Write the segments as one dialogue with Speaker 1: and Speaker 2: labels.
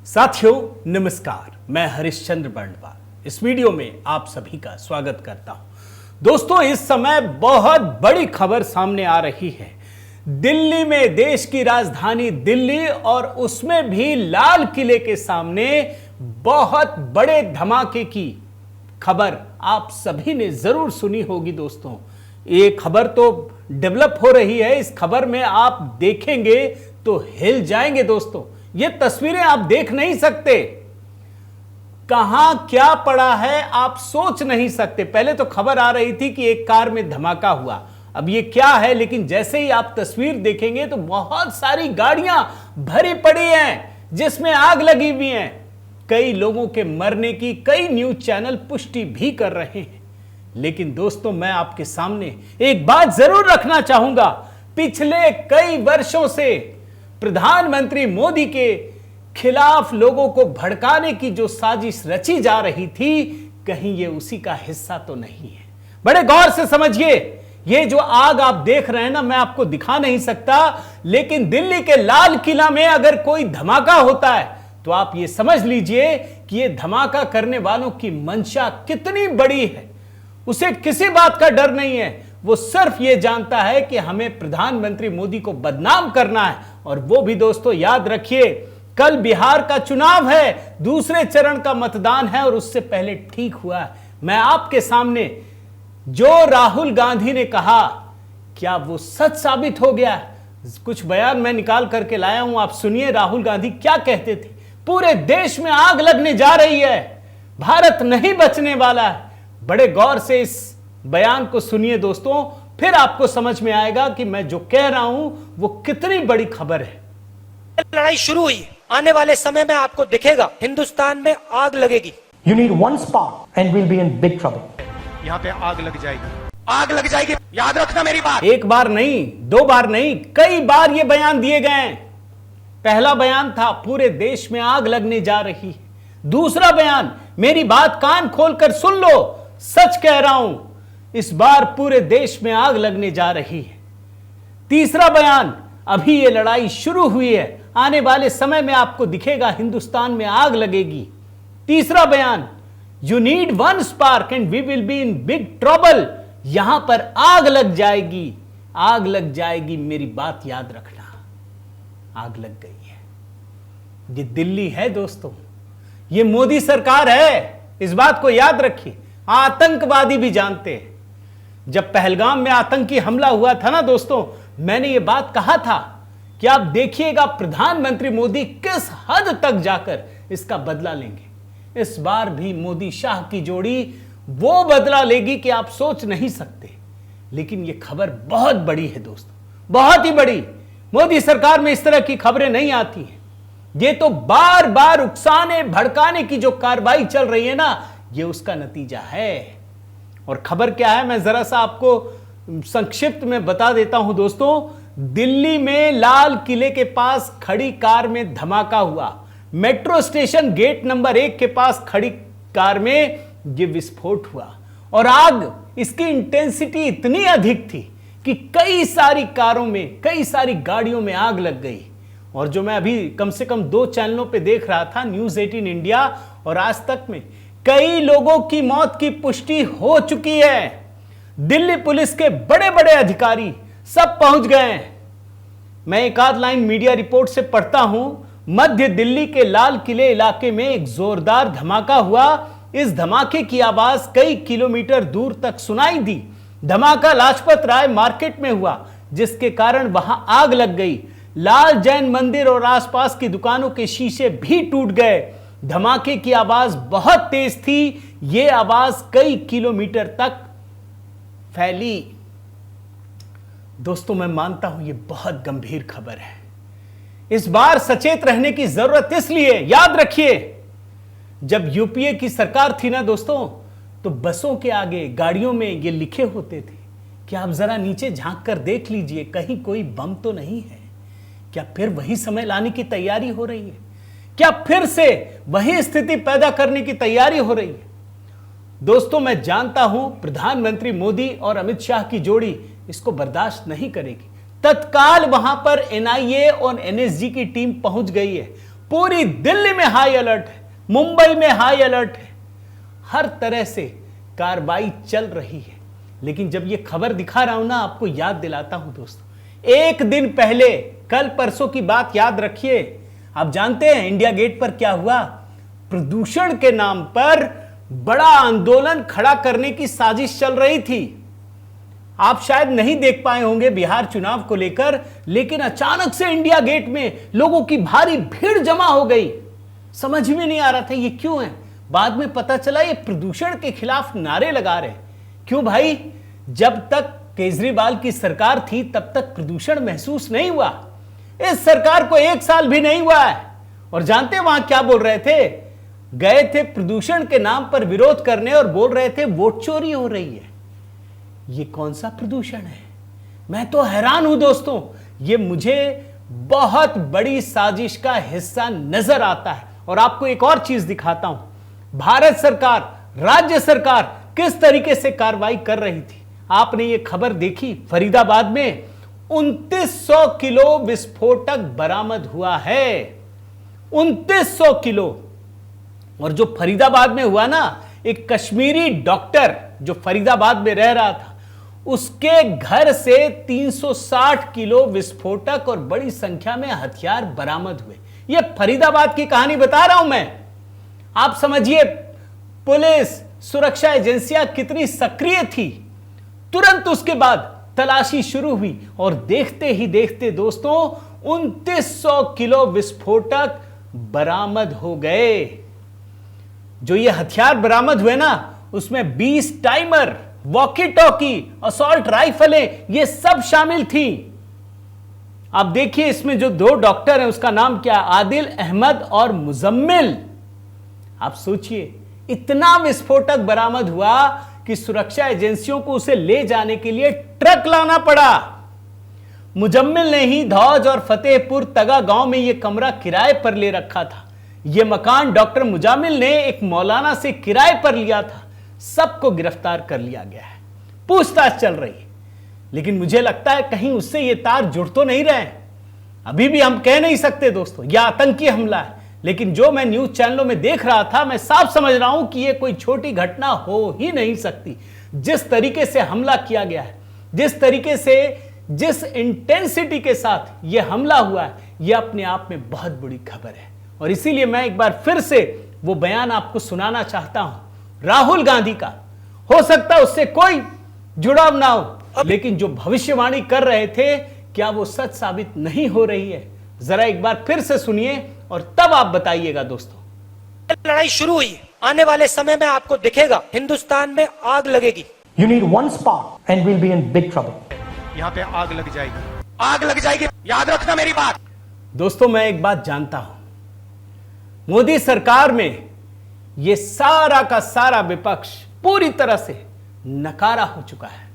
Speaker 1: साथियों नमस्कार, मैं हरिश्चंद्र बर्णवाल इस वीडियो में आप सभी का स्वागत करता हूं। दोस्तों, इस समय बहुत बड़ी खबर सामने आ रही है। दिल्ली में, देश की राजधानी दिल्ली और उसमें भी लाल किले के सामने बहुत बड़े धमाके की खबर आप सभी ने जरूर सुनी होगी। दोस्तों, ये खबर तो डेवलप हो रही है। इस खबर में आप देखेंगे तो हिल जाएंगे। दोस्तों, ये तस्वीरें आप देख नहीं सकते, कहां क्या पड़ा है आप सोच नहीं सकते। पहले तो खबर आ रही थी कि एक कार में धमाका हुआ, अब ये क्या है, लेकिन जैसे ही आप तस्वीर देखेंगे तो बहुत सारी गाड़ियां भरी पड़ी हैं जिसमें आग लगी हुई है। कई लोगों के मरने की कई न्यूज चैनल पुष्टि भी कर रहे हैं। लेकिन दोस्तों, मैं आपके सामने एक बात जरूर रखना चाहूंगा। पिछले कई वर्षों से प्रधानमंत्री मोदी के खिलाफ लोगों को भड़काने की जो साजिश रची जा रही थी, कहीं ये उसी का हिस्सा तो नहीं है। बड़े गौर से समझिए, ये जो आग आप देख रहे हैं ना, मैं आपको दिखा नहीं सकता, लेकिन दिल्ली के लाल किला में अगर कोई धमाका होता है तो आप ये समझ लीजिए कि ये धमाका करने वालों की मंशा कितनी बड़ी है। उसे किसी बात का डर नहीं है, वो सिर्फ ये जानता है कि हमें प्रधानमंत्री मोदी को बदनाम करना है। और वो भी दोस्तों याद रखिए, कल बिहार का चुनाव है, दूसरे चरण का मतदान है और उससे पहले ठीक हुआ है। मैं आपके सामने जो राहुल गांधी ने कहा, क्या वो सच साबित हो गया? कुछ बयान मैं निकाल करके लाया हूं, आप सुनिए राहुल गांधी क्या कहते थे। पूरे देश में आग लगने जा रही है, भारत नहीं बचने वाला है। बड़े गौर से इस बयान को सुनिए दोस्तों, फिर आपको समझ में आएगा कि मैं जो कह रहा हूं वो कितनी बड़ी खबर है।
Speaker 2: लड़ाई शुरू हुई, आने वाले समय में आपको दिखेगा हिंदुस्तान में आग लगेगी।
Speaker 3: You need one spark and we'll be in big trouble.
Speaker 4: यहाँ पे आग लग जाएगी,
Speaker 2: आग लग जाएगी, याद रखना मेरी बात।
Speaker 1: एक बार नहीं, दो बार नहीं, कई बार ये बयान दिए गए हैं। पहला बयान था पूरे देश में आग लगने जा रही है। दूसरा बयान, मेरी बात कान खोलकर सुन लो, सच कह रहा हूं, इस बार पूरे देश में आग लगने जा रही है। तीसरा बयान, अभी ये लड़ाई शुरू हुई है, आने वाले समय में आपको दिखेगा हिंदुस्तान में आग लगेगी। तीसरा बयान, you need one spark and we will be in big trouble, यहां पर आग लग जाएगी, आग लग जाएगी, मेरी बात याद रखना। आग लग गई है। ये दिल्ली है दोस्तों, ये मोदी सरकार है, इस बात को याद रखिए। आतंकवादी भी जानते हैं। जब पहलगाम में आतंकी हमला हुआ था ना दोस्तों, मैंने ये बात कहा था कि आप देखिएगा प्रधानमंत्री मोदी किस हद तक जाकर इसका बदला लेंगे। इस बार भी मोदी शाह की जोड़ी वो बदला लेगी कि आप सोच नहीं सकते। लेकिन ये खबर बहुत बड़ी है दोस्तों, बहुत ही बड़ी। मोदी सरकार में इस तरह की खबरें नहीं आती हैं। ये तो बार बार उकसाने भड़काने की जो कार्रवाई चल रही है ना, ये उसका नतीजा है। और खबर क्या है, मैं जरा सा आपको संक्षिप्त में बता देता हूं दोस्तों। दिल्ली में लाल किले के पास खड़ी कार में धमाका हुआ। मेट्रो स्टेशन गेट नंबर 1 के पास खड़ी कार में यह विस्फोट हुआ और आग, इसकी इंटेंसिटी इतनी अधिक थी कि कई सारी कारों में, कई सारी गाड़ियों में आग लग गई। और जो मैं अभी कम से कम 2 चैनलों पे देख रहा था, न्यूज़ 18 इंडिया और आज तक में, कई लोगों की मौत की पुष्टि हो चुकी है। दिल्ली पुलिस के बड़े बड़े अधिकारी सब पहुंच गए हैं। मैं एक आध लाइन मीडिया रिपोर्ट से पढ़ता हूं। मध्य दिल्ली के लाल किले इलाके में एक जोरदार धमाका हुआ। इस धमाके की आवाज कई किलोमीटर दूर तक सुनाई दी। धमाका लाजपत राय मार्केट में हुआ, जिसके कारण वहां आग लग गई। लाल जैन मंदिर और आसपास की दुकानों के शीशे भी टूट गए। धमाके की आवाज बहुत तेज थी, यह आवाज कई किलोमीटर तक फैली। दोस्तों, मैं मानता हूं यह बहुत गंभीर खबर है। इस बार सचेत रहने की जरूरत इसलिए, याद रखिए, जब यूपीए की सरकार थी ना दोस्तों, तो बसों के आगे, गाड़ियों में ये लिखे होते थे कि आप जरा नीचे झांक कर देख लीजिए, कहीं कोई बम तो नहीं है। क्या फिर वही समय लाने की तैयारी हो रही है? क्या फिर से वही स्थिति पैदा करने की तैयारी हो रही है? दोस्तों, मैं जानता हूं प्रधानमंत्री मोदी और अमित शाह की जोड़ी इसको बर्दाश्त नहीं करेगी। तत्काल वहां पर एनआईए और एनएसजी की टीम पहुंच गई है। पूरी दिल्ली में हाई अलर्ट है, मुंबई में हाई अलर्ट है, हर तरह से कार्रवाई चल रही है। लेकिन जब यह खबर दिखा रहा हूं ना, आपको याद दिलाता हूं दोस्तों, एक दिन पहले, कल परसों की बात याद रखिए। आप जानते हैं इंडिया गेट पर क्या हुआ? प्रदूषण के नाम पर बड़ा आंदोलन खड़ा करने की साजिश चल रही थी। आप शायद नहीं देख पाए होंगे बिहार चुनाव को लेकर, लेकिन अचानक से इंडिया गेट में लोगों की भारी भीड़ जमा हो गई। समझ में नहीं आ रहा था ये क्यों है। बाद में पता चला ये प्रदूषण के खिलाफ नारे लगा रहे। क्यों भाई? जब तक केजरीवाल की सरकार थी तब तक प्रदूषण महसूस नहीं हुआ। इस सरकार को 1 साल भी नहीं हुआ है। और जानते हैं वहां क्या बोल रहे थे? गए थे प्रदूषण के नाम पर विरोध करने और बोल रहे थे वोट चोरी हो रही है। ये कौन सा प्रदूषण है? मैं तो हैरान हूं दोस्तों। ये मुझे बहुत बड़ी साजिश का हिस्सा नजर आता है। और आपको एक और चीज दिखाता हूं। भारत सरकार, राज्य सरकार किस तरीके से कार्रवाई कर रही थी। आपने ये खबर देखी? फरीदाबाद में 2900 किलो विस्फोटक बरामद हुआ है। 2900 किलो। और जो फरीदाबाद में हुआ ना, एक कश्मीरी डॉक्टर जो फरीदाबाद में रह रहा था, उसके घर से 360 किलो विस्फोटक और बड़ी संख्या में हथियार बरामद हुए। यह फरीदाबाद की कहानी बता रहा हूं मैं। आप समझिए पुलिस, सुरक्षा एजेंसियां कितनी सक्रिय थी। तुरंत उसके बाद तलाशी शुरू हुई और देखते ही देखते दोस्तों 2900 किलो विस्फोटक बरामद हो गए। जो ये हथियार बरामद हुए ना, उसमें 20 टाइमर, वॉकी टॉकी, असॉल्ट राइफलें, ये सब शामिल थी। आप देखिए इसमें जो 2 डॉक्टर हैं, उसका नाम क्या? आदिल अहमद और मुजम्मिल। आप सोचिए इतना विस्फोटक बरामद हुआ कि सुरक्षा एजेंसियों को उसे ले जाने के लिए ट्रक लाना पड़ा। मुजम्मिल ने ही धौज और फतेहपुर तगा गांव में यह कमरा किराए पर ले रखा था। यह मकान डॉक्टर मुजामिल ने एक मौलाना से किराए पर लिया था। सबको गिरफ्तार कर लिया गया है, पूछताछ चल रही है। लेकिन मुझे लगता है कहीं उससे ये तार जुड़ तो नहीं रहे। अभी भी हम कह नहीं सकते दोस्तों यह आतंकी हमला है। लेकिन जो मैं न्यूज चैनलों में देख रहा था, मैं साफ समझ रहा हूं कि यह कोई छोटी घटना हो ही नहीं सकती। जिस तरीके से हमला किया गया है, जिस तरीके से, जिस इंटेंसिटी के साथ यह हमला हुआ है, यह अपने आप में बहुत बड़ी खबर है। और इसीलिए मैं एक बार फिर से वो बयान आपको सुनाना चाहता हूं राहुल गांधी का। हो सकता है उससे कोई जुड़ाव ना हो, लेकिन जो भविष्यवाणी कर रहे थे, क्या वो सच साबित नहीं हो रही है? जरा एक बार फिर से सुनिए और तब आप बताइएगा दोस्तों।
Speaker 2: लड़ाई शुरू हुई, आने वाले समय में आपको दिखेगा हिंदुस्तान में आग लगेगी।
Speaker 3: You need one spark and we'll be in big trouble.
Speaker 4: यहाँ पे आग लग जाएगी।
Speaker 2: आग लग जाएगी, याद रखना मेरी बात।
Speaker 1: दोस्तों मैं एक बात जानता हूं, मोदी सरकार में यह सारा का सारा विपक्ष पूरी तरह से नकारा हो चुका है।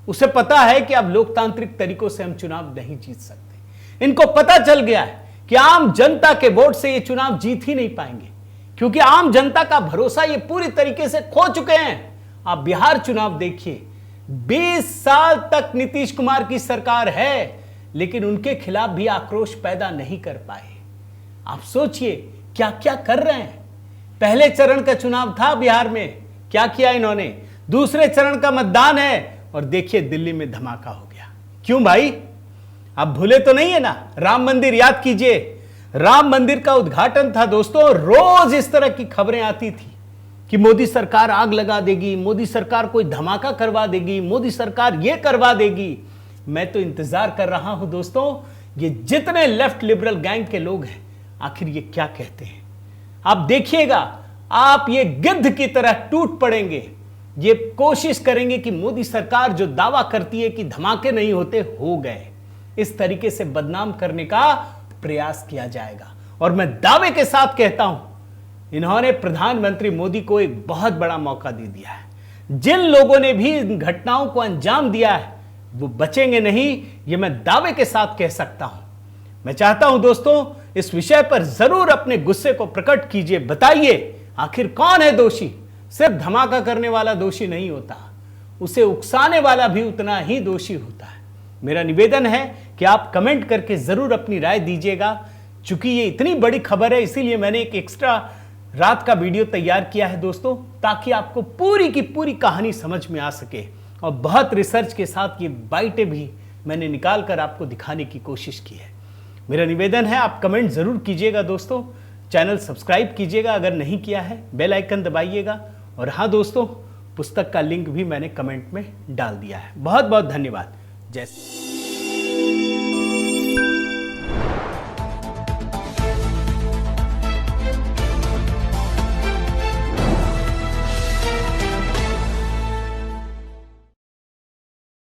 Speaker 1: उसे पता है कि अब लोकतांत्रिक तरीकों से हम चुनाव नहीं जीत सकते। इनको पता चल गया है कि आम जनता के वोट से ये चुनाव जीत ही नहीं पाएंगे, क्योंकि आम जनता का भरोसा ये पूरी तरीके से खो चुके हैं। आप बिहार चुनाव देखिए, 20 साल तक नीतीश कुमार की सरकार है, लेकिन उनके खिलाफ भी आक्रोश पैदा नहीं कर पाए। आप सोचिए क्या क्या कर रहे हैं। पहले चरण का चुनाव था बिहार में, क्या किया इन्होंने? दूसरे चरण का मतदान है और देखिए दिल्ली में धमाका हो गया। क्यों भाई? आप भूले तो नहीं है ना? राम मंदिर याद कीजिए। राम मंदिर का उद्घाटन था दोस्तों। रोज इस तरह की खबरें आती थी कि मोदी सरकार आग लगा देगी, मोदी सरकार कोई धमाका करवा देगी, मोदी सरकार ये करवा देगी। मैं तो इंतजार कर रहा हूं दोस्तों, ये जितने लेफ्ट लिबरल गैंग के लोग हैं आखिर ये क्या कहते हैं। आप देखिएगा, आप ये गिद्ध की तरह टूट पड़ेंगे। ये कोशिश करेंगे कि मोदी सरकार जो दावा करती है कि धमाके नहीं होते, हो गए, इस तरीके से बदनाम करने का प्रयास किया जाएगा। और मैं दावे के साथ कहता हूं, इन्होंने प्रधानमंत्री मोदी को एक बहुत बड़ा मौका दे दिया है। जिन लोगों ने भी इन घटनाओं को अंजाम दिया है वो बचेंगे नहीं, ये मैं दावे के साथ कह सकता हूं। मैं चाहता हूं दोस्तों इस विषय पर जरूर अपने गुस्से को प्रकट कीजिए। बताइए आखिर कौन है दोषी? सिर्फ धमाका करने वाला दोषी नहीं होता, उसे उकसाने वाला भी उतना ही दोषी होता है। मेरा निवेदन है कि आप कमेंट करके जरूर अपनी राय दीजिएगा। चूंकि ये इतनी बड़ी खबर है, इसीलिए मैंने एक एक्स्ट्रा रात का वीडियो तैयार किया है दोस्तों, ताकि आपको पूरी की पूरी कहानी समझ में आ सके। और बहुत रिसर्च के साथ ये बाइटें भी मैंने निकाल कर आपको दिखाने की कोशिश की है। मेरा निवेदन है आप कमेंट जरूर कीजिएगा दोस्तों, चैनल सब्सक्राइब कीजिएगा अगर नहीं किया है, बेल आइकन दबाइएगा। और हाँ दोस्तों, पुस्तक का लिंक भी मैंने कमेंट में डाल दिया है। बहुत बहुत धन्यवाद। जय श्री